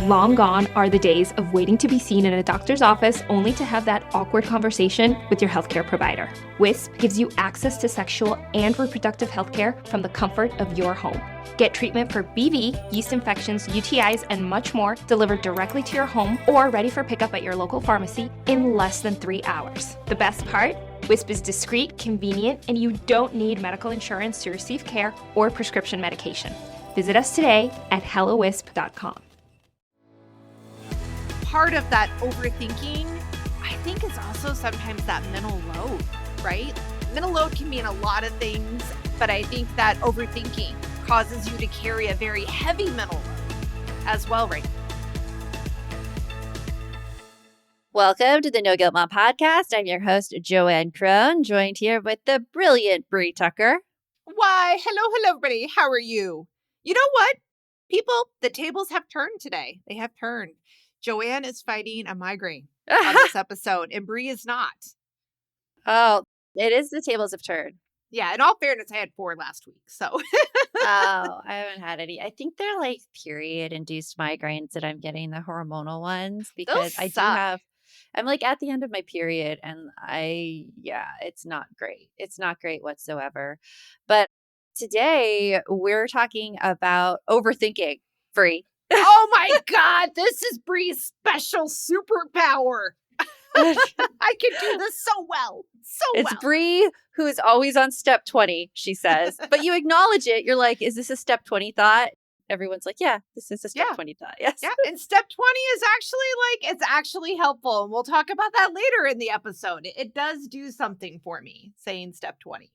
Long gone are the days of waiting to be seen in a doctor's office only to have that awkward conversation with your healthcare provider. Wisp gives you access to sexual and reproductive healthcare from the comfort of your home. Get treatment for BV, yeast infections, UTIs, and much more delivered directly to your home or ready for pickup at your local pharmacy in less than 3 hours. The best part? Wisp is discreet, convenient, and you don't need medical insurance to receive care or prescription medication. Visit us today at hellowisp.com. Part of that overthinking, I think, is also sometimes that mental load, right? Mental load can mean a lot of things, but I think that overthinking causes you to carry a very heavy mental load as well, right? Welcome to the No Guilt Mom podcast. I'm your host, Joanne Crone, joined here with the brilliant Bree Tucker. Why, hello, everybody. How are you? You know what? People, the tables have turned today. They have turned. Joanne is fighting a migraine on this episode, and Bree is not. Oh, it is the tables have turned. Yeah, in all fairness, I had 4 last week, so. Oh, I haven't had any. I think they're like period-induced migraines that I'm getting, the hormonal ones, because Those suck. I'm like at the end of my period and it's not great. It's not great whatsoever. But today we're talking about overthinking, Bree. Oh my God, this is Bree's special superpower. I can do this so well. It's Bree who is always on step 20, she says. But you acknowledge it. You're like, is this a step 20 thought? Everyone's like, yeah, this is a step 20 thought. Yes. Yeah. And step 20 is it's actually helpful. And we'll talk about that later in the episode. It does do something for me, saying step 20.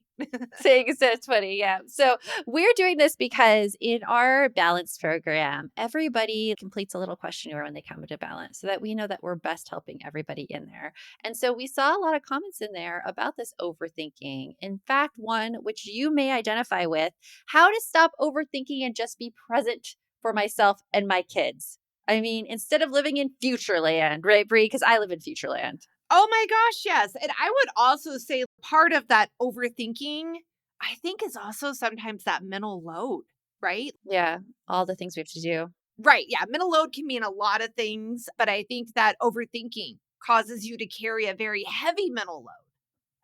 Saying step 20, yeah. So we're doing this because in our balance program, everybody completes a little questionnaire when they come into balance so that we know that we're best helping everybody in there. And so we saw a lot of comments in there about this overthinking. In fact, one which you may identify with, how to stop overthinking and just be present for myself and my kids. I mean, instead of living in future land, right, Bree? Because I live in future land. Oh my gosh, yes. And I would also say part of that overthinking, I think, is also sometimes that mental load, right? Yeah, all the things we have to do. Right. Yeah. Mental load can mean a lot of things, but I think that overthinking causes you to carry a very heavy mental load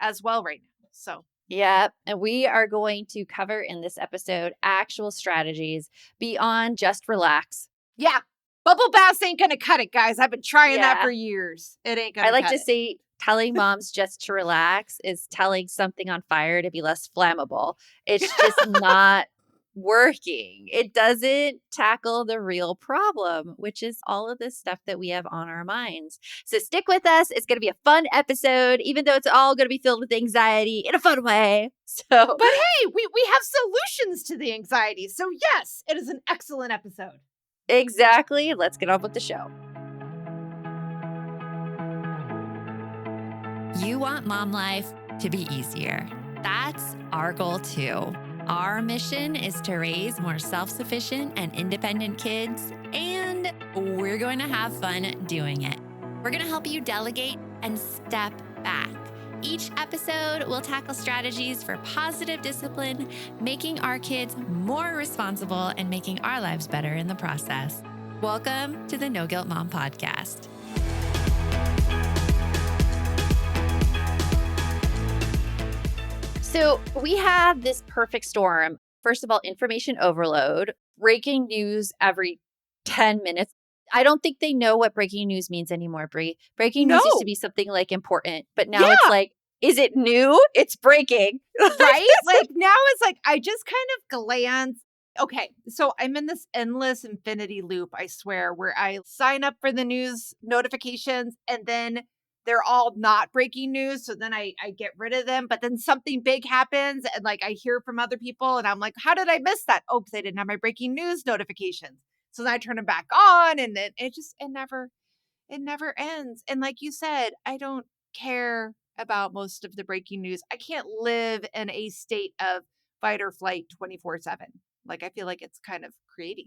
as well right now. So, yeah. And we are going to cover in this episode actual strategies beyond just relax. Yeah. Bubble baths ain't going to cut it, guys. I've been trying that for years. It ain't going to cut it. I like to say telling moms just to relax is telling something on fire to be less flammable. It's just not working. It doesn't tackle the real problem, which is all of this stuff that we have on our minds. So stick with us. It's going to be a fun episode, even though it's all going to be filled with anxiety in a fun way. But hey, we have solutions to the anxiety. So yes, it is an excellent episode. Exactly. Let's get on with the show. You want mom life to be easier. That's our goal too. Our mission is to raise more self-sufficient and independent kids, and we're going to have fun doing it. We're going to help you delegate and step back. Each episode will tackle strategies for positive discipline, making our kids more responsible and making our lives better in the process. Welcome to the No Guilt Mom podcast. So we have this perfect storm. First of all, information overload, breaking news every 10 minutes. I don't think they know what breaking news means anymore, Bree. Breaking news used to be something like important, but now it's like, is it new? It's breaking. Right? Like now it's like, I just kind of glance. Okay, so I'm in this endless infinity loop, I swear, where I sign up for the news notifications and then they're all not breaking news. So then I get rid of them. But then something big happens and like I hear from other people and I'm like, how did I miss that? Oh, because I didn't have my breaking news notifications. So then I turn them back on and then it never ends. And like you said, I don't care about most of the breaking news. I can't live in a state of fight or flight 24/7. Like I feel like it's kind of creating.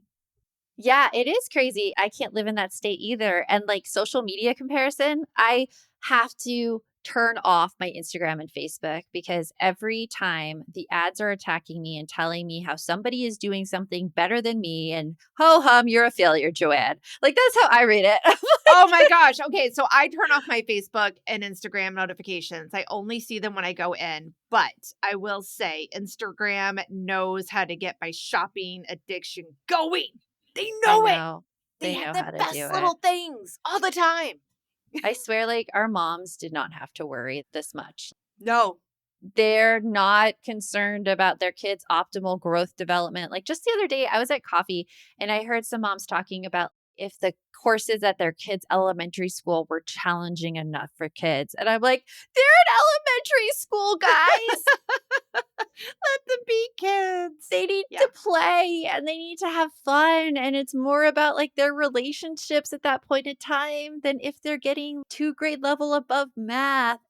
Yeah, it is crazy. I can't live in that state either. And like social media comparison, I have to turn off my Instagram and Facebook because every time the ads are attacking me and telling me how somebody is doing something better than me and ho hum, you're a failure, Joanne. Like that's how I read it. Oh my gosh. Okay. So I turn off my Facebook and Instagram notifications. I only see them when I go in. But I will say Instagram knows how to get my shopping addiction going. They I know it. know. They They have know the how to do best it. little things all the time. I swear, like, our moms did not have to worry this much. No. They're not concerned about their kids' optimal growth development. Like, just the other day, I was at coffee and I heard some moms talking about if the courses at their kids' elementary school were challenging enough for kids. And I'm like, they're in elementary school, guys. Let them be kids. They need Yeah. to play and they need to have fun. And it's more about like their relationships at that point in time than if they're getting 2 grade level above math.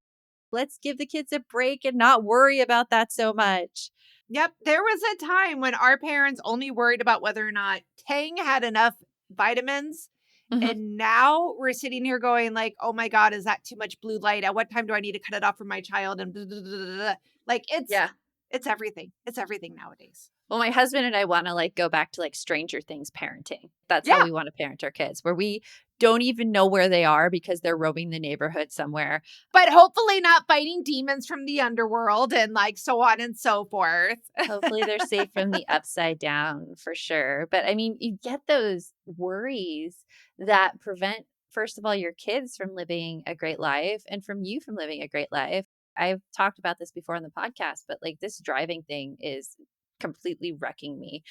Let's give the kids a break and not worry about that so much. Yep. There was a time when our parents only worried about whether or not Tang had enough vitamins. Mhm. And now we're sitting here going like, oh my God, is that too much blue light? At what time do I need to cut it off for my child? And blah, blah, blah, blah, blah. Like Yeah. it's everything. It's everything nowadays. Well, my husband and I want to like go back to like Stranger Things parenting. That's how Yeah. we want to parent our kids, where we don't even know where they are because they're roaming the neighborhood somewhere. But hopefully not fighting demons from the underworld and like so on and so forth. Hopefully they're safe from the upside down for sure. But I mean, you get those worries that prevent, first of all, your kids from living a great life and from you from living a great life. I've talked about this before on the podcast, but like this driving thing is completely wrecking me.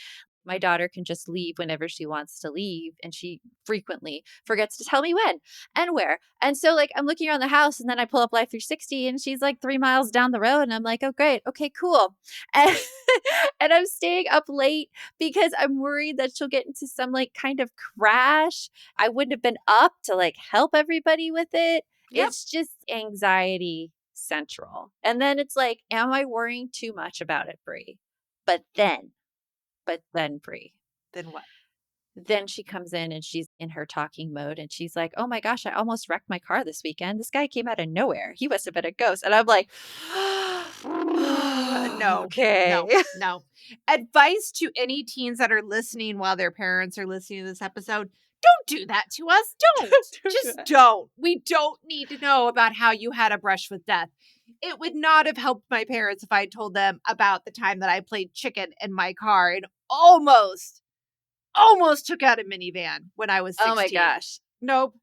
My daughter can just leave whenever she wants to leave, and she frequently forgets to tell me when and where. And so, like, I'm looking around the house, and then I pull up Life 360, and she's like 3 miles down the road, and I'm like, oh, great. Okay, cool. And, and I'm staying up late because I'm worried that she'll get into some like kind of crash. I wouldn't have been up to like help everybody with it. Yep. It's just anxiety central. And then it's like, am I worrying too much about it, Brie? But then, Brie, Then what? then she comes in and she's in her talking mode and she's like, oh my gosh, I almost wrecked my car this weekend. This guy came out of nowhere. He must have been a ghost. And I'm like, No, okay. no. Advice to any teens that are listening while their parents are listening to this episode. Don't do that to us. Don't. Just don't. We don't need to know about how you had a brush with death. It would not have helped my parents if I told them about the time that I played chicken in my car and almost took out a minivan when I was 16. Oh my gosh. Nope.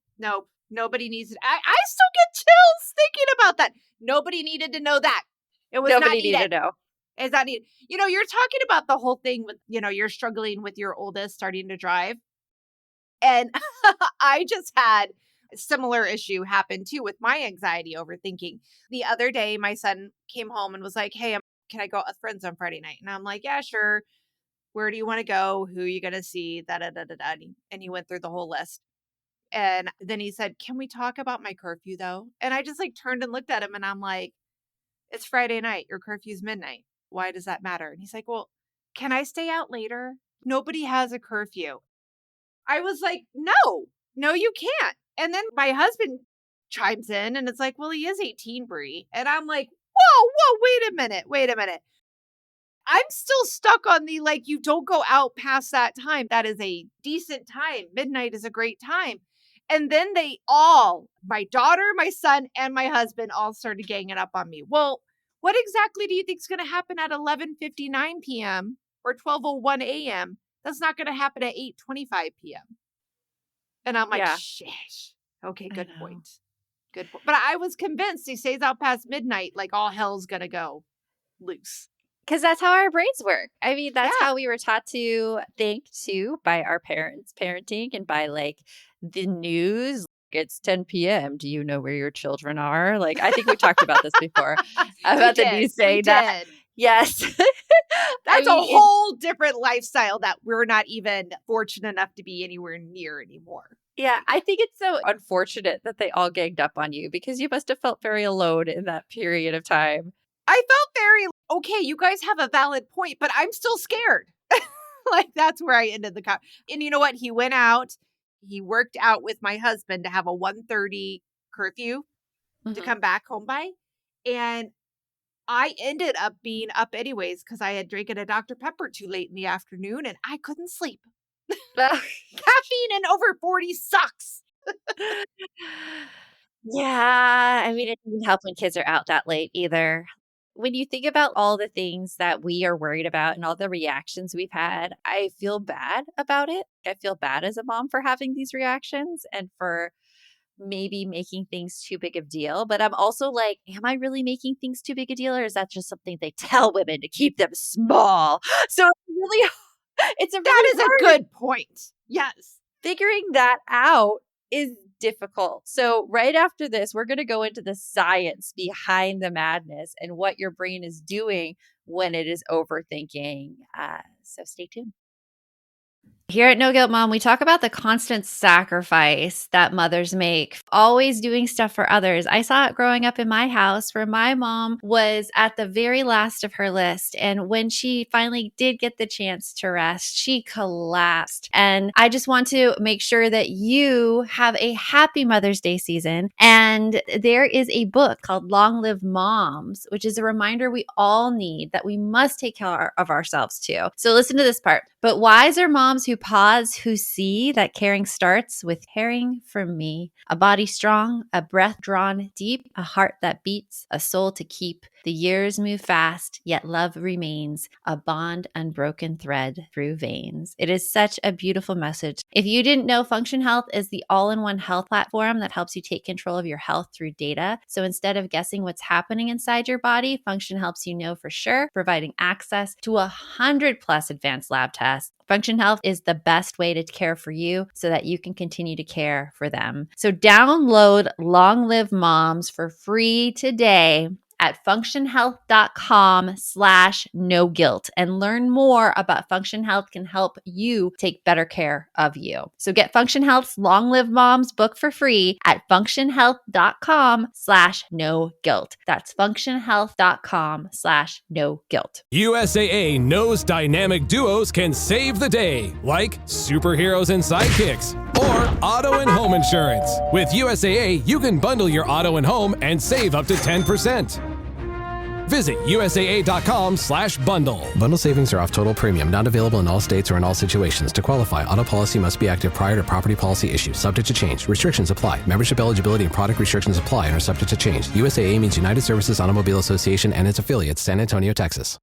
Nobody needs it. I still get chills thinking about that. Nobody needed to know that. It was Nobody not needed needed. to know. Is that needed? You're talking about the whole thing with, you're struggling with your oldest starting to drive. And I just had a similar issue happen too with my anxiety overthinking. The other day, my son came home and was like, hey, can I go out with friends on Friday night? And I'm like, yeah, sure. Where do you want to go? Who are you going to see? Da, da, da, da, da. And he went through the whole list. And then he said, can we talk about my curfew though? And I just like turned and looked at him and I'm like, it's Friday night. Your curfew's midnight. Why does that matter? And he's like, well, can I stay out later? Nobody has a curfew. I was like, no, you can't. And then my husband chimes in and it's like, well, he is 18, Brie. And I'm like, whoa, wait a minute. I'm still stuck on the, like, you don't go out past that time. That is a decent time. Midnight is a great time. And then my daughter, my son, and my husband all started ganging up on me. Well, what exactly do you think is going to happen at 11:59 p.m. or 12:01 a.m.? That's not going to happen at 8:25 p.m. And I'm like, Yeah. shit. Okay, I good know. point. Good point. But I was convinced he stays out past midnight, like all hell's going to go loose. Because that's how our brains work. I mean, that's Yeah. how we were taught to think too by our parents parenting and by like the news. It's 10 p.m. Do you know where your children are? Like, I think we talked about this before about the news saying that. Yes. That's I a mean, whole different lifestyle that we're not even fortunate enough to be anywhere near anymore. Yeah, I think it's so unfortunate that they all ganged up on you because you must have felt very alone in that period of time. I felt very, okay, you guys have a valid point, but I'm still scared. Like, that's where I ended the And you know what? He worked out with my husband to have a 1:30 curfew. to Mhm. come back home by. And I ended up being up anyways because I had drinking a Dr. Pepper too late in the afternoon and I couldn't sleep. Caffeine in over 40 sucks. Yeah, I mean, it doesn't help when kids are out that late either. When you think about all the things that we are worried about and all the reactions we've had, I feel bad about it. I feel bad as a mom for having these reactions and for maybe making things too big of deal. But I'm also like, am I really making things too big a deal, or is that just something they tell women to keep them small? So it's a That really is a hard good point. Yes. figuring that out is difficult. So, right after this, we're going to go into the science behind the madness and what your brain is doing when it is overthinking. So, stay tuned. Here at No Guilt Mom, we talk about the constant sacrifice that mothers make, always doing stuff for others. I saw it growing up in my house where my mom was at the very last of her list. And when she finally did get the chance to rest, she collapsed. And I just want to make sure that you have a happy Mother's Day season. And there is a book called Long Live Moms, which is a reminder we all need that we must take care of ourselves too. So listen to this part. But wise are moms who pause, who see that caring starts with caring for me. A body strong, a breath drawn deep, a heart that beats, a soul to keep. The years move fast, yet love remains, a bond unbroken thread through veins. It is such a beautiful message. If you didn't know, Function Health is the all-in-one health platform that helps you take control of your health through data. So instead of guessing what's happening inside your body, Function helps you know for sure, providing access to 100 plus advanced lab tests. Function Health is the best way to care for you so that you can continue to care for them. So download Long Live Moms for free today at functionhealth.com/no guilt and learn more about Function Health can help you take better care of you. So get Function Health's Long Live Moms book for free at functionhealth.com/no guilt. That's functionhealth.com/no guilt. USAA knows dynamic duos can save the day, like superheroes and sidekicks, or auto and home insurance. With USAA, you can bundle your auto and home and save up to 10%. Visit USAA.com/bundle. Bundle savings are off total premium, not available in all states or in all situations. To qualify, auto policy must be active prior to property policy issue, subject to change. Restrictions apply. Membership eligibility and product restrictions apply and are subject to change. USAA means United Services Automobile Association and its affiliates, San Antonio, Texas.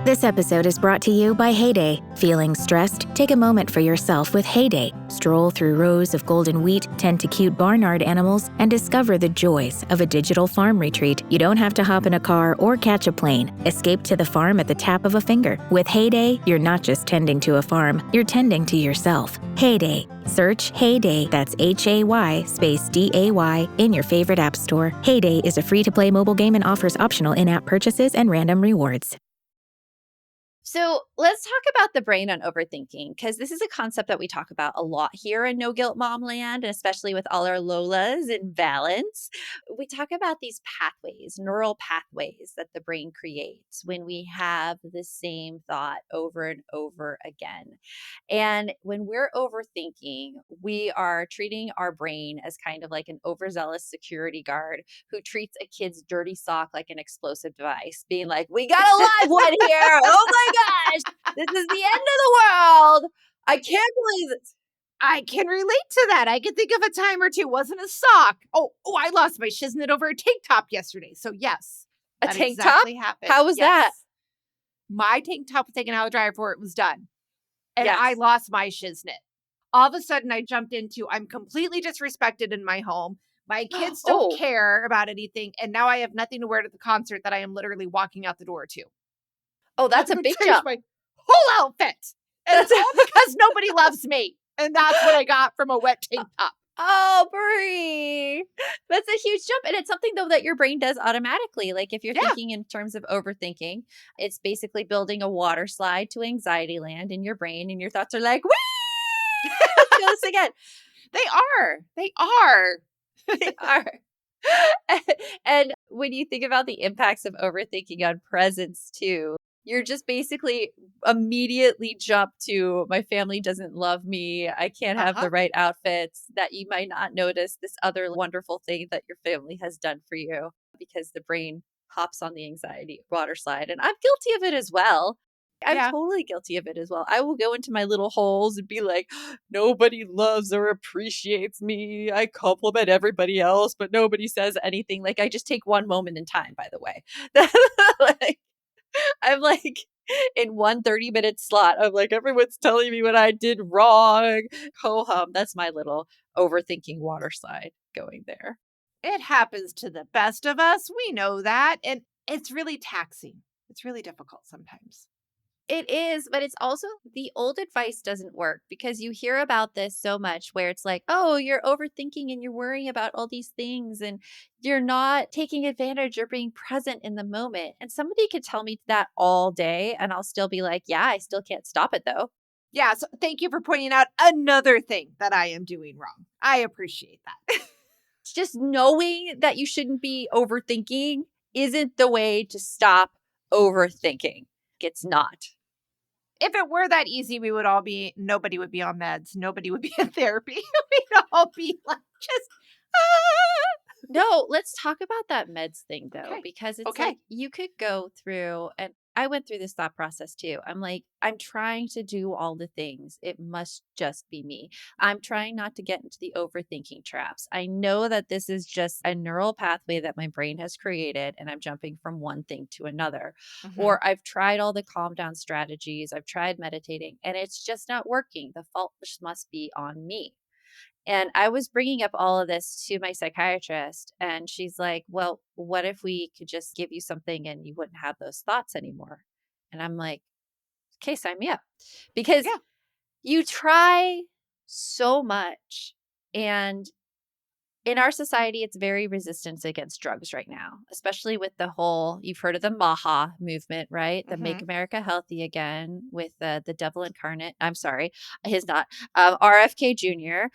This episode is brought to you by Heyday. Feeling stressed? Take a moment for yourself with Heyday. Stroll through rows of golden wheat, tend to cute barnyard animals, and discover the joys of a digital farm retreat. You don't have to hop in a car or catch a plane. Escape to the farm at the tap of a finger. With Heyday, you're not just tending to a farm, you're tending to yourself. Heyday. Search Heyday, that's Hay space DAY, in your favorite app store. Heyday is a free-to-play mobile game and offers optional in-app purchases and random rewards. So let's talk about the brain on overthinking, because this is a concept that we talk about a lot here in No Guilt Mom Land, and especially with all our Lolas in balance. We talk about these pathways, neural pathways that the brain creates when we have the same thought over and over again. And when we're overthinking, we are treating our brain as kind of like an overzealous security guard who treats a kid's dirty sock like an explosive device, being like, we got a live one here. Oh my gosh, this is the end of the world. I can't believe it. I can relate to that. I can think of a time or two. Wasn't a sock. Oh, I lost my shiznit over a tank top yesterday. So yes, A that tank exactly top? happened. How was that? My tank top was taken out of the dryer before it was done. And Yes. I lost my shiznit. All of a sudden, I jumped into, I'm completely disrespected in my home. My kids don't Oh. care about anything. And now I have nothing to wear to the concert that I am literally walking out the door to. Oh, that's a I big changed jump. my whole outfit. And it's all because nobody loves me. And that's what I got from a wet tank top. Oh, Brie. That's a huge jump. And it's something, though, that your brain does automatically. Like if you're Yeah. thinking in terms of overthinking, it's basically building a water slide to anxiety land in your brain. And your thoughts are like, whee! Let's do this again. They are. They are. They are. And when you think about the impacts of overthinking on presence, too, You're just basically immediately jump to my family doesn't love me. I can't have Uh-huh. the right outfits, that you might not notice this other wonderful thing that your family has done for you because the brain hops on the anxiety water slide. And I'm guilty of it as well. I'm Yeah. totally guilty of it as well. I will go into my little holes and be like, nobody loves or appreciates me. I compliment everybody else, but nobody says anything. Like, I just take one moment in time, by the way. Like, I'm like in one 30-minute slot. I'm like, everyone's telling me what I did wrong. Ho hum. That's my little overthinking water slide going there. It happens to the best of us. We know that. And it's really taxing. It's really difficult sometimes. It is, but it's also the old advice doesn't work because you hear about this so much where it's like, oh, you're overthinking and you're worrying about all these things and you're not taking advantage or being present in the moment. And somebody could tell me that all day and I'll still be like, yeah, I still can't stop it though. Yeah. So thank you for pointing out another thing that I am doing wrong. I appreciate that. It's just knowing that you shouldn't be overthinking isn't the way to stop overthinking. It's not. If it were that easy, nobody would be on meds. Nobody would be in therapy. We'd all be like, just, ah. No, let's talk about that meds thing though, Okay. because it's Okay. like you could go through, and I went through this thought process too. I'm like, I'm trying to do all the things. It must just be me. I'm trying not to get into the overthinking traps. I know that this is just a neural pathway that my brain has created, and I'm jumping from one thing to another. Mhm. Or I've tried all the calm down strategies, I've tried meditating, and it's just not working. The fault just must be on me. And I was bringing up all of this to my psychiatrist, and she's like, well, what if we could just give you something and you wouldn't have those thoughts anymore? And I'm like, okay, sign me up. Because Yeah. you try so much. And in our society, it's very resistant against drugs right now, especially with the whole, you've heard of the MAHA movement, right? The Make Mhm. America Healthy Again with the devil incarnate. I'm sorry, his not, RFK Jr.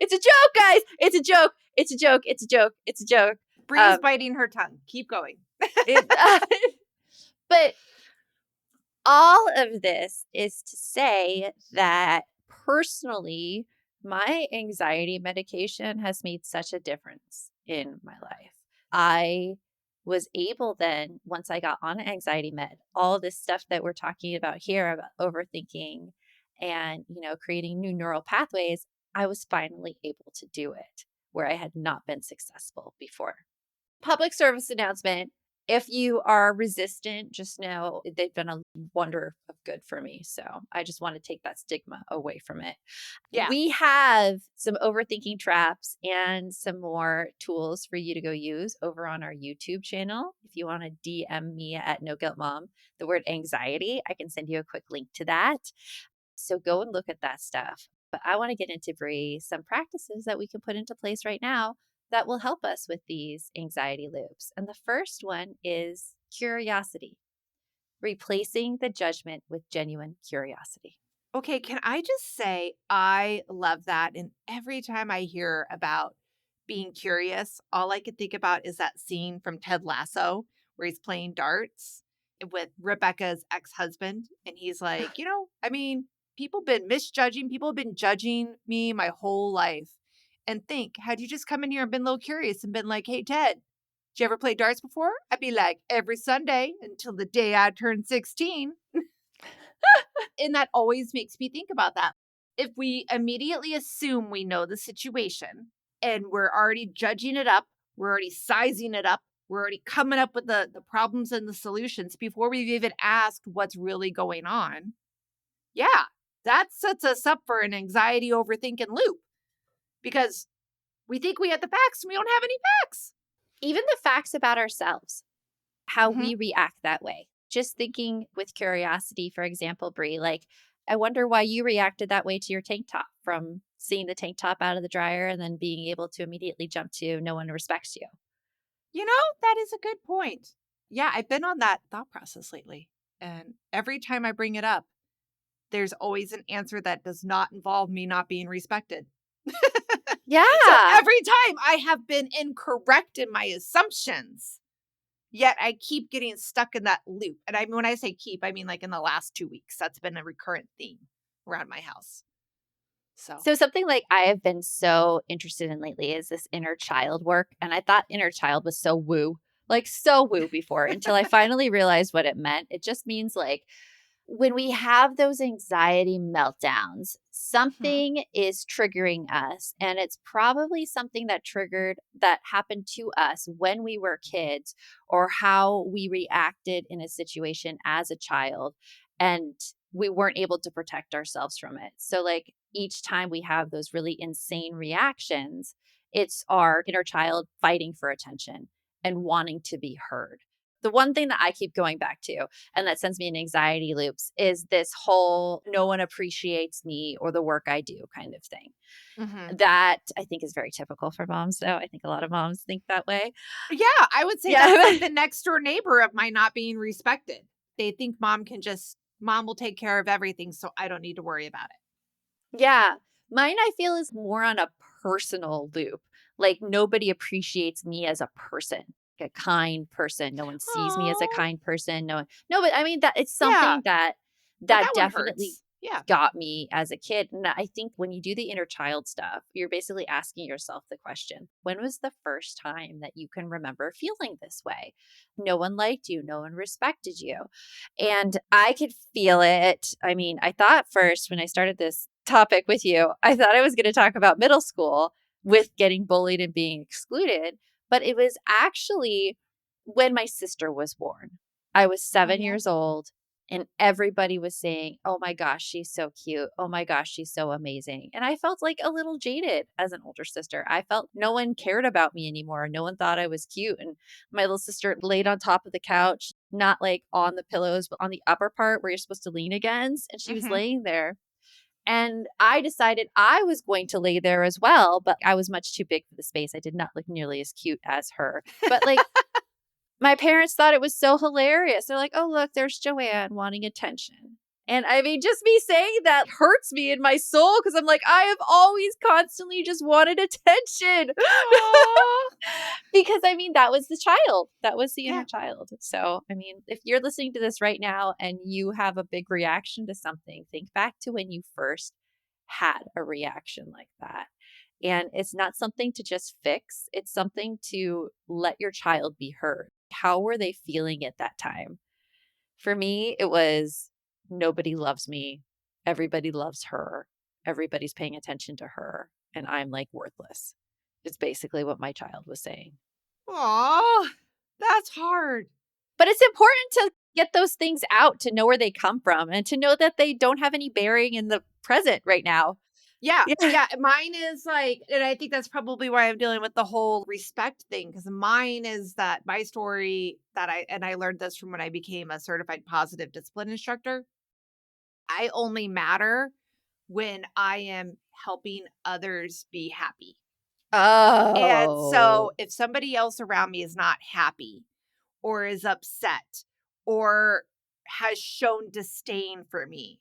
It's a joke, guys. It's a joke. It's a joke. It's a joke. It's a joke. Bree's Um, biting her tongue. Keep going. it, but all of this is to say that personally, my anxiety medication has made such a difference in my life. I was able then, once I got on anxiety med, all this stuff that we're talking about here about overthinking and, creating new neural pathways, I was finally able to do it where I had not been successful before. Public service announcement. If you are resistant, just know they've been a wonder of good for me. So I just want to take that stigma away from it. Yeah. We have some overthinking traps and some more tools for you to go use over on our YouTube channel. If you want to DM me at No Guilt Mom, the word anxiety, I can send you a quick link to that. So go and look at that stuff. But I want to get into, Bree, some practices that we can put into place right now that will help us with these anxiety loops. And the first one is curiosity, replacing the judgment with genuine curiosity. Okay, can I just say I love that, and every time I hear about being curious, all I can think about is that scene from Ted Lasso where he's playing darts with Rebecca's ex-husband, and he's like, people been misjudging, people have been judging me my whole life. And think, had you just come in here and been a little curious and been like, "Hey Ted, did you ever play darts before?" I'd be like, "Every Sunday until the day I turned 16." And that always makes me think about that. If we immediately assume we know the situation and we're already judging it up, we're already sizing it up, we're already coming up with the problems and the solutions before we've even asked what's really going on. Yeah, that sets us up for an anxiety overthinking loop because we think we have the facts and we don't have any facts. Even the facts about ourselves, how Mhm. we react that way. Just thinking with curiosity, for example, Brie, like, I wonder why you reacted that way to your tank top from seeing the tank top out of the dryer and then being able to immediately jump to no one respects you. That is a good point. Yeah, I've been on that thought process lately. And every time I bring it up, there's always an answer that does not involve me not being respected. So Yeah. every time I have been incorrect in my assumptions. Yet I keep getting stuck in that loop. And I mean, when I say keep, I mean like in the last 2 weeks. That's been a recurrent theme around my house. So, So something like I have been so interested in lately is this inner child work. And I thought inner child was so woo, like so woo before until I finally realized what it meant. It just means like when we have those anxiety meltdowns, mhm, something is triggering us. And it's probably something that happened to us when we were kids or how we reacted in a situation as a child. And we weren't able to protect ourselves from it. So, like each time we have those really insane reactions, it's our inner child fighting for attention and wanting to be heard. The one thing that I keep going back to and that sends me in anxiety loops is this whole no one appreciates me or the work I do kind of thing. mhm. That I think is very typical for moms, though. I think a lot of moms think that way. Yeah, I would say that's Yeah. like the next door neighbor of my not being respected. They think mom will take care of everything, so I don't need to worry about it. Yeah. Mine, I feel, is more on a personal loop. Like nobody appreciates me as a person, like a kind person. No one sees me as a Oh, kind person. No, but I mean that it's yeah, something that but that that one definitely hurts. Yeah. got me as a kid. And I think when you do the inner child stuff, you're basically asking yourself the question, when was the first time that you can remember feeling this way? No one liked you, no one respected you. And I could feel it. I mean, I thought first when I started this topic with you, I thought I was going to talk about middle school with getting bullied and being excluded, but it was actually when my sister was born. I was Oh, 7 yeah. years old and everybody was saying, "Oh my gosh, she's so cute. Oh my gosh, she's so amazing." And I felt like a little jaded as an older sister. I felt no one cared about me anymore. No one thought I was cute. And my little sister laid on top of the couch, not like on the pillows, but on the upper part where you're supposed to lean against. And she was Mhm. laying there. And I decided I was going to lay there as well, but I was much too big for the space. I did not look nearly as cute as her. But like my parents thought it was so hilarious. They're like, "Oh, look, there's Joanne wanting attention." And I mean, just me saying that hurts me in my soul because I'm like, I have always constantly just wanted attention. Aw. Because I mean, that was the child. That was the inner Yeah. child. So, I mean, if you're listening to this right now and you have a big reaction to something, think back to when you first had a reaction like that. And it's not something to just fix, it's something to let your child be heard. How were they feeling at that time? For me, it was nobody loves me. Everybody loves her. Everybody's paying attention to her. And I'm like worthless. It's basically what my child was saying. Aw, that's hard. But it's important to get those things out to know where they come from and to know that they don't have any bearing in the present right now. Yeah, Yeah. yeah, mine is like and I think that's probably why I'm dealing with the whole respect thing because mine is that my story that I learned this from when I became a certified positive discipline instructor. I only matter when I am helping others be happy. And so Oh. if somebody else around me is not happy or is upset or has shown disdain for me,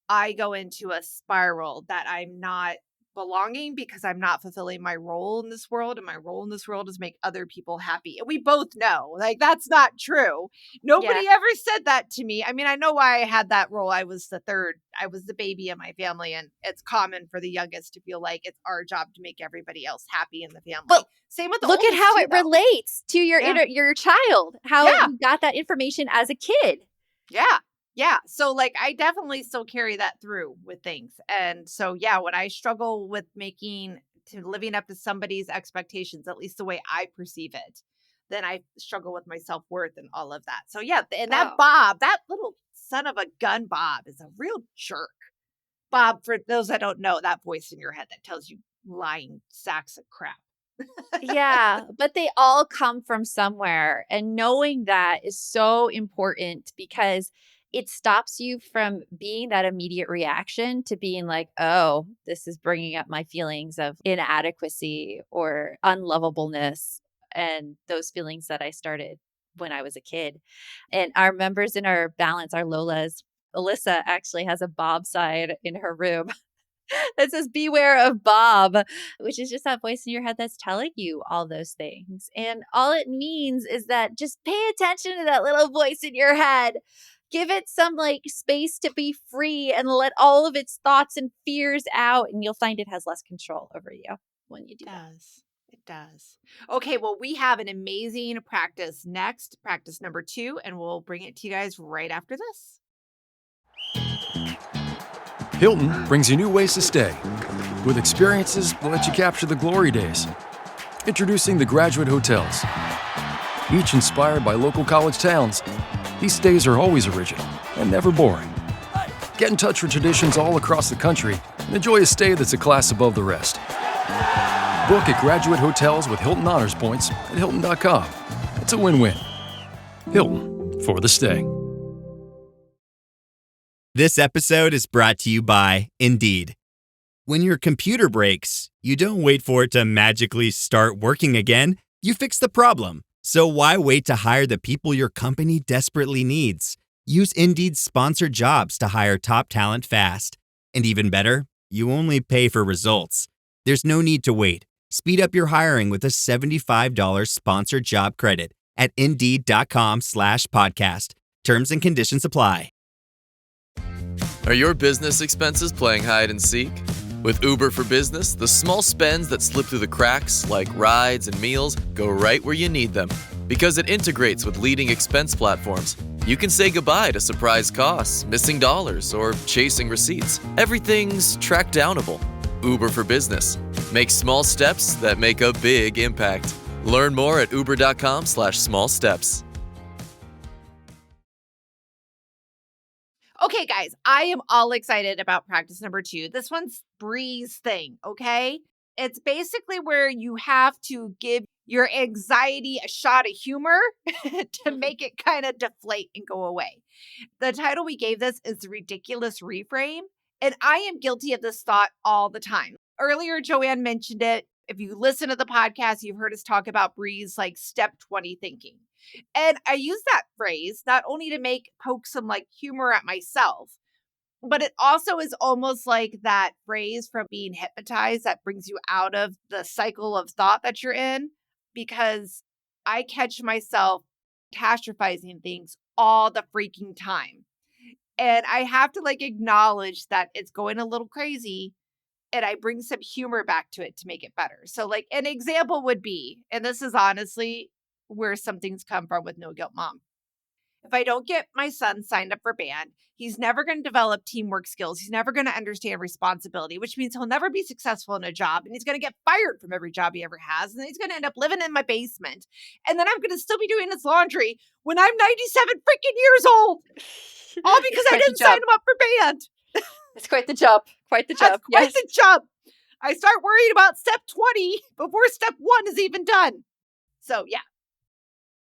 I go into a spiral that I'm not belonging because I'm not fulfilling my role in this world. And my role in this world is make other people happy. And we both know like that's not true. Yeah. Nobody ever said that to me. I mean, I know why I had that role. I was the baby in my family. And it's common for the youngest to feel like it's our job to make everybody else happy in the family. But Same with the look at oldest, how too, it though. relates to Yeah. your child, how Yeah. you got that information as a kid. Yeah. Yeah. So like I definitely still carry that through with things. And so yeah, when I struggle with making to living up to somebody's expectations, at least the way I perceive it, then I struggle with my self-worth and all of that. So yeah, and that Oh. Bob, that little son of a gun Bob is a real jerk. Bob, for those that don't know, that voice in your head that tells you lying sacks of crap. Yeah, but they all come from somewhere. And knowing that is so important because it stops you from being that immediate reaction to being like, oh, this is bringing up my feelings of inadequacy or unlovableness and those feelings that I started when I was a kid. And our members in our balance, our Lolas, Alyssa actually has a Bob side in her room. that says beware of Bob, which is just that voice in your head that's telling you all those things. And all it means is that just pay attention to that little voice in your head. Give it some like space to be free and let all of its thoughts and fears out. And you'll find it has less control over you when you do that. It does. Okay, well, we have an amazing practice next, practice number 2, and we'll bring it to you guys right after this. Hilton brings you new ways to stay, with experiences that let you capture the glory days. Introducing the Graduate Hotels. Each inspired by local college towns, these stays are always original and never boring. Get in touch with traditions all across the country and enjoy a stay that's a class above the rest. Book at Graduate Hotels with Hilton Honors Points at Hilton.com. It's a win-win. Hilton, for the stay. This episode is brought to you by Indeed. When your computer breaks, you don't wait for it to magically start working again. You fix the problem. So why wait to hire the people your company desperately needs? Use Indeed's sponsored jobs to hire top talent fast. And even better, you only pay for results. There's no need to wait. Speed up your hiring with a $75 sponsored job credit at Indeed.com/podcast. Terms and conditions apply. Are your business expenses playing hide and seek? With Uber for Business, the small spends that slip through the cracks, like rides and meals, go right where you need them. Because it integrates with leading expense platforms, you can say goodbye to surprise costs, missing dollars, or chasing receipts. Everything's track downable. Uber for Business. Make small steps that make a big impact. Learn more at uber.com/small steps. Okay, guys, I am all excited about practice number 2. This one's Bree's thing, okay? It's basically where you have to give your anxiety a shot of humor to make it kind of deflate and go away. The title we gave this is The Ridiculous Reframe, and I am guilty of this thought all the time. Earlier, Joanne mentioned it. If you listen to the podcast, you've heard us talk about Bree's like step 20 thinking. And I use that phrase not only to poke some like humor at myself, but it also is almost like that phrase from being hypnotized that brings you out of the cycle of thought that you're in, because I catch myself catastrophizing things all the freaking time. And I have to like acknowledge that it's going a little crazy, and I bring some humor back to it to make it better. So like an example would be, and this is honestly where some things come from with No Guilt Mom. If I don't get my son signed up for band, he's never going to develop teamwork skills. He's never going to understand responsibility, which means he'll never be successful in a job, and he's going to get fired from every job he ever has. And then he's going to end up living in my basement. And then I'm going to still be doing his laundry when I'm 97 freaking years old. All because I didn't sign him up for band. It's quite the jump. Quite the jump. Quite the jump. I start worrying about step 20 before step 1 is even done. So yeah.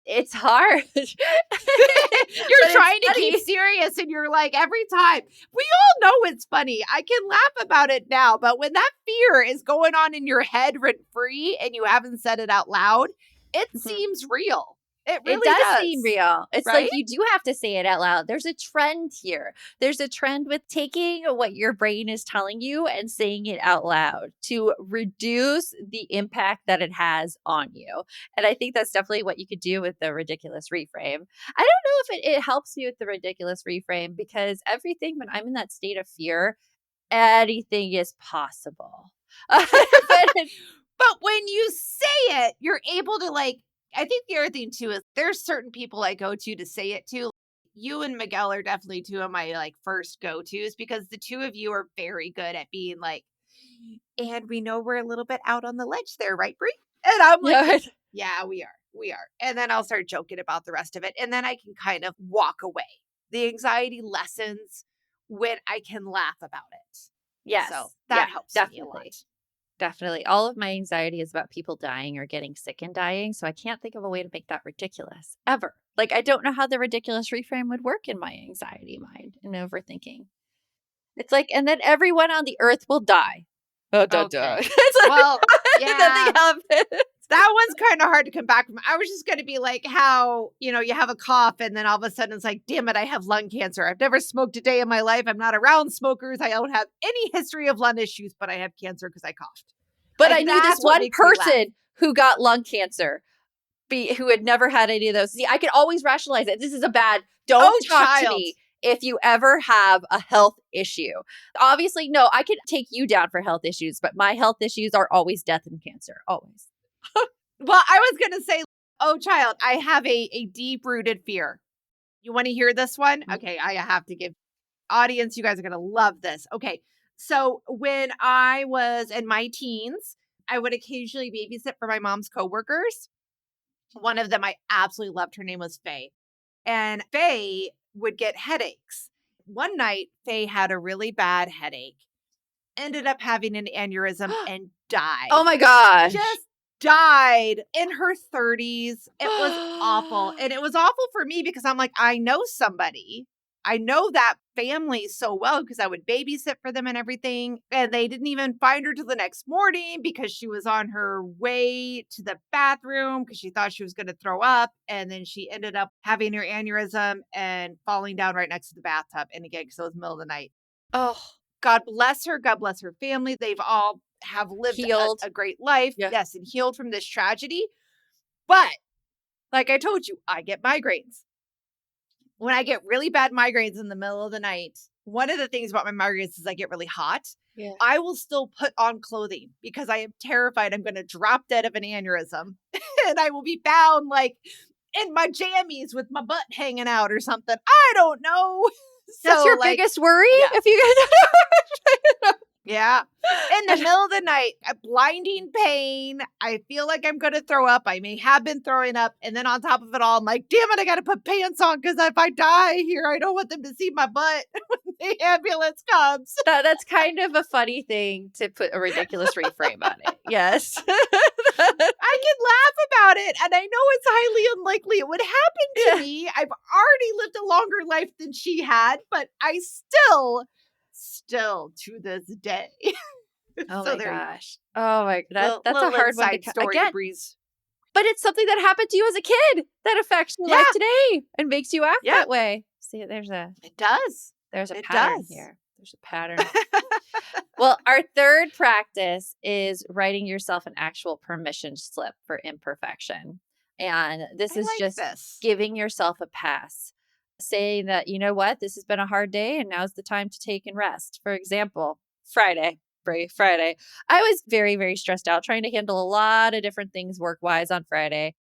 It's hard. You're trying to keep serious, and you're like, every time. We all know it's funny. I can laugh about it now, but when that fear is going on in your head rent free and you haven't said it out loud, it seems real. It really does seem real. It's right? like you do have to say it out loud. There's a trend here. There's a trend with taking what your brain is telling you and saying it out loud to reduce the impact that it has on you. And I think that's definitely what you could do with the ridiculous reframe. I don't know if it helps me with the ridiculous reframe, because everything, when I'm in that state of fear, anything is possible. But when you say it, you're able to like, I think the other thing too is there's certain people I go to say it to. You and Miguel are definitely two of my like first go-tos, because the two of you are very good at being like, and we know we're a little bit out on the ledge there, right, Brie? And I'm like, yeah, we are. And then I'll start joking about the rest of it. And then I can kind of walk away. The anxiety lessens when I can laugh about it. Yes. So that helps me a lot. Definitely. All of my anxiety is about people dying or getting sick and dying. So I can't think of a way to make that ridiculous ever. Like, I don't know how the ridiculous reframe would work in my anxiety mind and overthinking. It's like, and then everyone on the earth will die. Oh, don't die. Well, yeah. Nothing happens. That one's kind of hard to come back from. I was just going to be like how, you have a cough and then all of a sudden it's like, damn it, I have lung cancer. I've never smoked a day in my life. I'm not around smokers. I don't have any history of lung issues, but I have cancer because I coughed. But Like, I knew this that's what one makes me laugh. person who got lung cancer, who had never had any of those. See, I could always rationalize it. This is a bad, don't talk to me if you ever have a health issue. Obviously, no, I could take you down for health issues, but my health issues are always death and cancer, always. Well, I was going to say, oh, child, I have a deep-rooted fear. You want to hear this one? Okay, I have to give audience, you guys are going to love this. Okay, so when I was in my teens, I would occasionally babysit for my mom's coworkers. One of them I absolutely loved. Her name was Faye. And Faye would get headaches. One night, Faye had a really bad headache, ended up having an aneurysm and died. Oh my gosh. Just died in her 30s. It was awful. And it was awful for me because I'm like, I know somebody. I know that family so well because I would babysit for them and everything. And they didn't even find her till the next morning because she was on her way to the bathroom because she thought she was going to throw up. And then she ended up having her aneurysm and falling down right next to the bathtub. And again, because it was the middle of the night. Oh, God bless her. God bless her family. They've all have lived a great life. Yeah. Yes, and healed from this tragedy. But like I told you, I get migraines. When I get really bad migraines in the middle of the night, one of the things about my migraines is I get really hot. Yeah. I will still put on clothing because I am terrified I'm going to drop dead of an aneurysm and I will be found like in my jammies with my butt hanging out or something. I don't know. That's your biggest worry? Yeah. If you guys Yeah. In the middle of the night, a blinding pain. I feel like I'm going to throw up. I may have been throwing up. And then on top of it all, I'm like, damn it, I got to put pants on because if I die here, I don't want them to see my butt when the ambulance comes. That's kind of a funny thing to put a ridiculous reframe on it. Yes. I can laugh about it. And I know it's highly unlikely it would happen to me. I've already lived a longer life than she had, but I still to this day. Oh So my there you gosh. Oh my God. That's a little hard one to inside story again. Breeze. But it's something that happened to you as a kid that affects your life today and makes you act that way. See, It does. there's a It pattern does. here. There's a pattern. Well, our third practice is writing yourself an actual permission slip for imperfection. And this is just giving yourself a pass, saying that, you know what, this has been a hard day and now's the time to take and rest. For example, Friday. I was very, very stressed out trying to handle a lot of different things work-wise on Friday.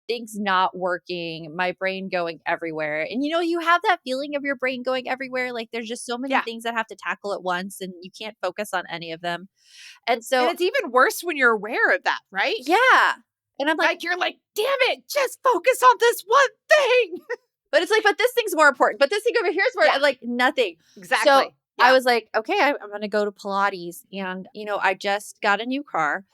Things not working, my brain going everywhere. And you have that feeling of your brain going everywhere. Like there's just so many things that have to tackle at once and you can't focus on any of them. And so it's even worse when you're aware of that, right? Yeah. And I'm like you're like, damn it, just focus on this one thing. But it's like, but this thing's more important. But this thing over here is more like nothing. Exactly. So I was like, okay, I'm going to go to Pilates. And, I just got a new car.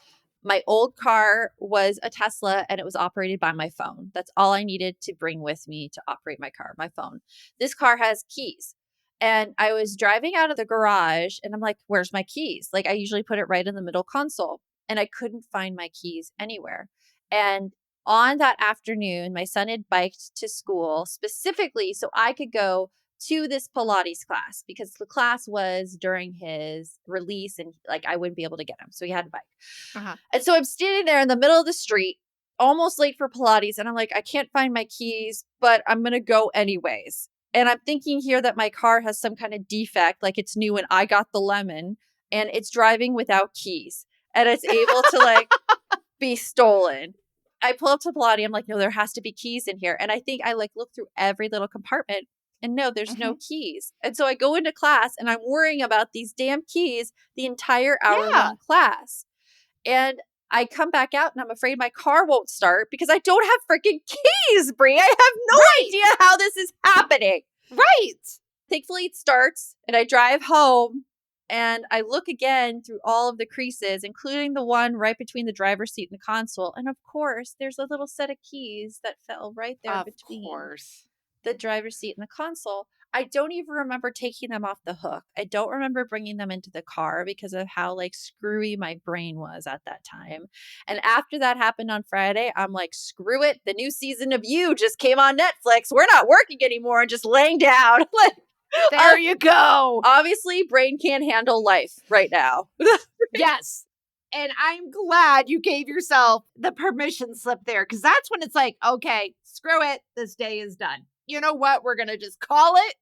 My old car was a Tesla and it was operated by my phone. That's all I needed to bring with me to operate my car, my phone. This car has keys. And I was driving out of the garage and I'm like, where's my keys? Like I usually put it right in the middle console and I couldn't find my keys anywhere. And on that afternoon, my son had biked to school specifically so I could go to this Pilates class because the class was during his release and I wouldn't be able to get him. So he had a bike. And so I'm standing there in the middle of the street, almost late for Pilates. And I'm like, I can't find my keys, but I'm going to go anyways. And I'm thinking here that my car has some kind of defect, like it's new and I got the lemon and it's driving without keys and it's able to be stolen. I pull up to Pilates. I'm like, no, there has to be keys in here. And I think I look through every little compartment and no, there's no keys. And so I go into class and I'm worrying about these damn keys the entire hour-long class. And I come back out and I'm afraid my car won't start because I don't have freaking keys, Brie. I have no idea how this is happening. Right. Thankfully, it starts and I drive home and I look again through all of the creases, including the one right between the driver's seat and the console. And of course, there's a little set of keys that fell right there between the driver's seat and the console. I don't even remember taking them off the hook. I don't remember bringing them into the car because of how like screwy my brain was at that time. And after that happened on Friday, I'm like, screw it. The new season of You just came on Netflix. We're not working anymore and just laying down. Like, There you go. obviously, brain can't handle life right now. Yes. And I'm glad you gave yourself the permission slip there, because that's when it's like, okay, screw it. This day is done. You know what? We're going to just call it.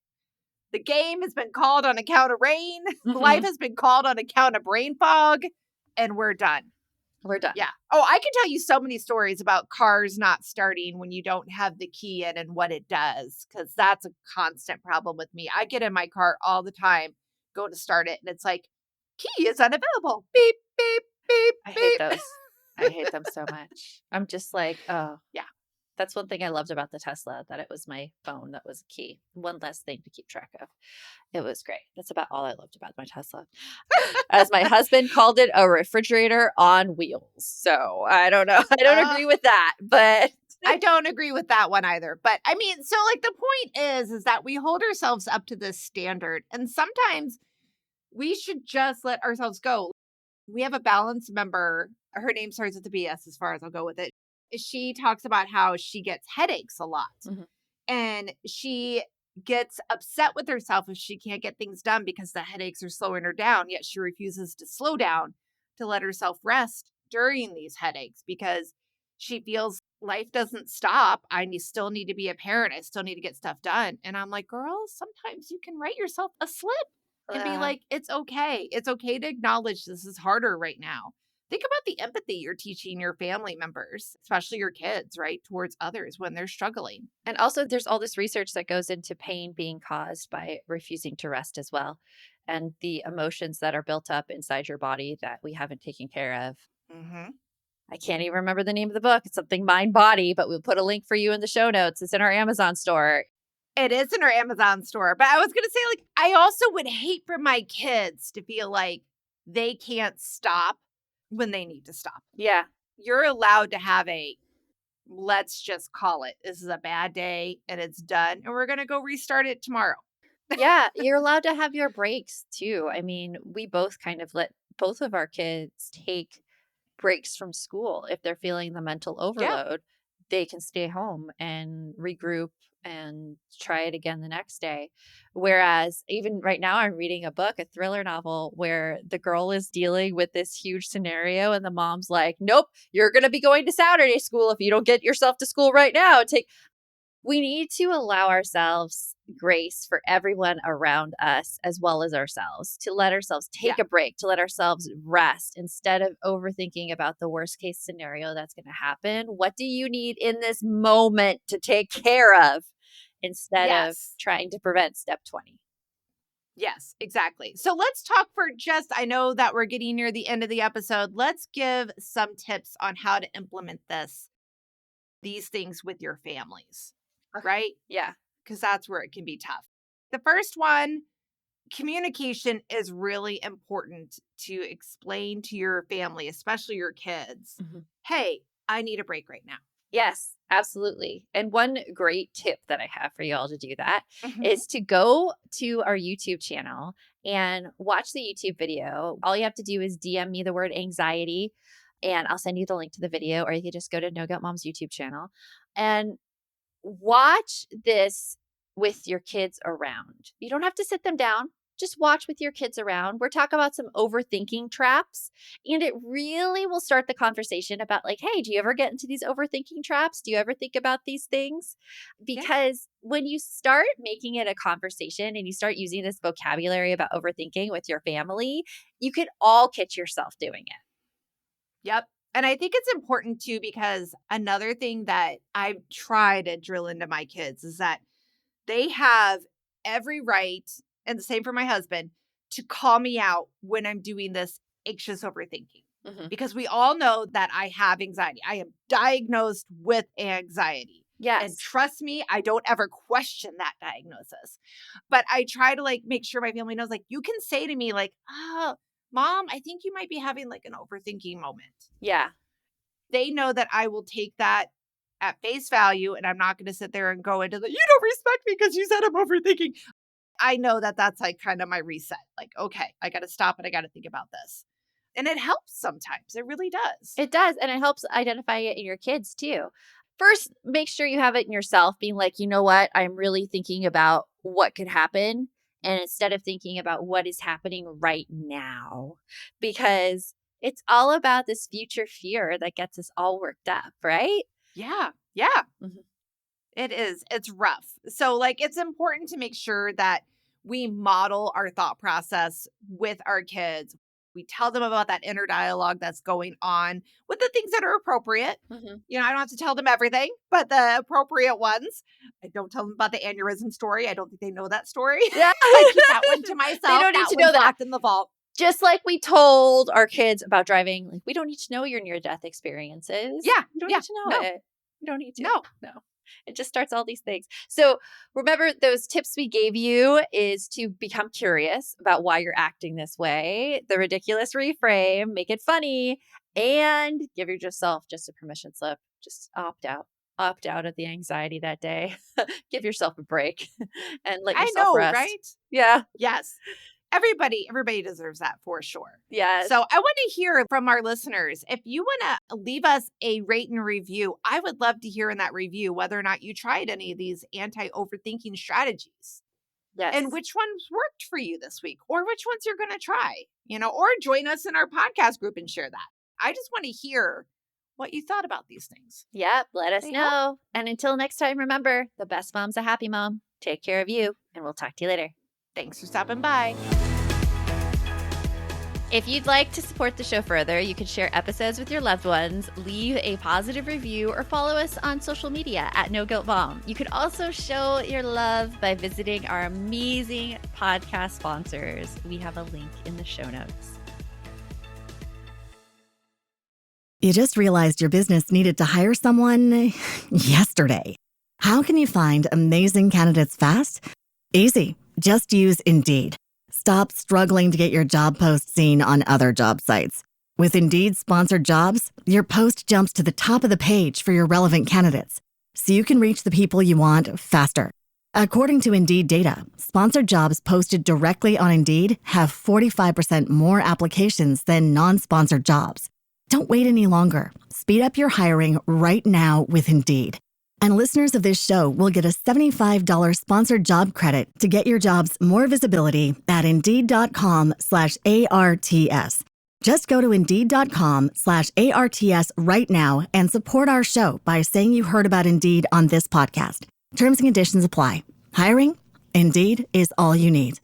The game has been called on account of rain. Life has been called on account of brain fog. And we're done. We're done. Yeah. Oh, I can tell you so many stories about cars not starting when you don't have the key in and what it does, because that's a constant problem with me. I get in my car all the time, go to start it, and it's like, key is unavailable. Beep, beep, beep, I beep. hate those. I hate them so much. I'm just like, oh, Yeah. That's one thing I loved about the Tesla, that it was my phone that was key. One less thing to keep track of. It was great. That's about all I loved about my Tesla. As my husband called it, a refrigerator on wheels. So I don't know. I don't agree with that, but I don't agree with that one either. But I mean, so like the point is that we hold ourselves up to this standard, and sometimes we should just let ourselves go. We have a balance member. Her name starts with the BS as far as I'll go with it. She talks about how she gets headaches a lot. And she gets upset with herself if she can't get things done because the headaches are slowing her down, yet she refuses to slow down to let herself rest during these headaches because she feels life doesn't stop. Still need to be a parent. I still need to get stuff done. And I'm like, girl, sometimes you can write yourself a slip and be like, it's okay. It's okay to acknowledge this is harder right now. Think about the empathy you're teaching your family members, especially your kids, right, towards others when they're struggling. And also, there's all this research that goes into pain being caused by refusing to rest as well. And the emotions that are built up inside your body that we haven't taken care of. I can't even remember the name of the book. It's something Mind Body, but we'll put a link for you in the show notes. It's in our Amazon store. It is in our Amazon store. But I was going to say, like, I also would hate for my kids to feel like they can't stop when they need to stop. Yeah. You're allowed to have let's just call it. This is a bad day and it's done. And we're going to go restart it tomorrow. Yeah. You're allowed to have your breaks too. I mean, we both kind of let both of our kids take breaks from school. If they're feeling the mental overload, they can stay home and regroup and try it again the next day. Whereas even right now, I'm reading a book, a thriller novel, where the girl is dealing with this huge scenario and the mom's like, nope, you're going to be going to Saturday school if you don't get yourself to school right now. We need to allow ourselves grace for everyone around us as well as ourselves, to let ourselves take a break, to let ourselves rest instead of overthinking about the worst case scenario that's going to happen. What do you need in this moment to take care of instead of trying to prevent step 20? Yes, exactly. So let's talk I know that we're getting near the end of the episode. Let's give some tips on how to implement these things with your families. Right? Yeah. Because that's where it can be tough. The first one, communication is really important to explain to your family, especially your kids. Hey, I need a break right now. Yes, absolutely. And one great tip that I have for y'all to do that is to go to our YouTube channel and watch the YouTube video. All you have to do is DM me the word anxiety and I'll send you the link to the video, or you can just go to No Guilt Mom's YouTube channel and watch this with your kids around. You don't have to sit them down. Just watch with your kids around. We're talking about some overthinking traps, and it really will start the conversation about like, hey, do you ever get into these overthinking traps? Do you ever think about these things? Because when you start making it a conversation and you start using this vocabulary about overthinking with your family, you could all catch yourself doing it. Yep. And I think it's important too, because another thing that I try to drill into my kids is that they have every right, and the same for my husband, to call me out when I'm doing this anxious overthinking. Because we all know that I have anxiety. I am diagnosed with anxiety. Yes. And trust me, I don't ever question that diagnosis. But I try to make sure my family knows, you can say to me oh, Mom, I think you might be having an overthinking moment. Yeah. They know that I will take that at face value, and I'm not going to sit there and go into you don't respect me because you said I'm overthinking. I know that that's like kind of my reset. Like, okay, I got to stop and I got to think about this. And it helps sometimes. It really does. It does. And it helps identify it in your kids too. First, make sure you have it in yourself, being like, you know what? I'm really thinking about what could happen. And instead of thinking about what is happening right now, because it's all about this future fear that gets us all worked up, right? Yeah. Yeah. Mhm. It is. It's rough. So, like, it's important to make sure that we model our thought process with our kids. We tell them about that inner dialogue that's going on with the things that are appropriate. Mhm. You know, I don't have to tell them everything, but the appropriate ones. I don't tell them about the aneurysm story. I don't think they know that story. Yeah. I keep that one to myself. They don't need That to know one's that. locked in the vault. Just like we told our kids about driving, like, we don't need to know your near-death experiences. Yeah, You don't yeah, need to know no. it. You don't need to. No. It just starts all these things. So remember, those tips we gave you is to become curious about why you're acting this way, the ridiculous reframe, make it funny, and give yourself just a permission slip. Just opt out. Opt out of the anxiety that day. Give yourself a break and let I yourself know, rest. right? Yeah. Yes. Everybody deserves that for sure. Yes. So I want to hear from our listeners. If you want to leave us a rate and review, I would love to hear in that review whether or not you tried any of these anti-overthinking strategies Yes. and which ones worked for you this week or which ones you're going to try, or join us in our podcast group and share that. I just want to hear what you thought about these things. Yep. Let us They know. help. And until next time, remember, the best mom's a happy mom. Take care of you, and we'll talk to you later. Thanks for stopping by. If you'd like to support the show further, you can share episodes with your loved ones, leave a positive review, or follow us on social media at No Guilt Mom. You can also show your love by visiting our amazing podcast sponsors. We have a link in the show notes. You just realized your business needed to hire someone yesterday. How can you find amazing candidates fast? Easy. Just use Indeed. Stop struggling to get your job post seen on other job sites. With Indeed sponsored jobs, your post jumps to the top of the page for your relevant candidates, so you can reach the people you want faster. According to Indeed data, sponsored jobs posted directly on Indeed have 45% more applications than non-sponsored jobs. Don't wait any longer. Speed up your hiring right now with Indeed. And listeners of this show will get a $75 sponsored job credit to get your jobs more visibility at Indeed.com/ARTS. Just go to Indeed.com/ARTS right now and support our show by saying you heard about Indeed on this podcast. Terms and conditions apply. Hiring? Indeed is all you need.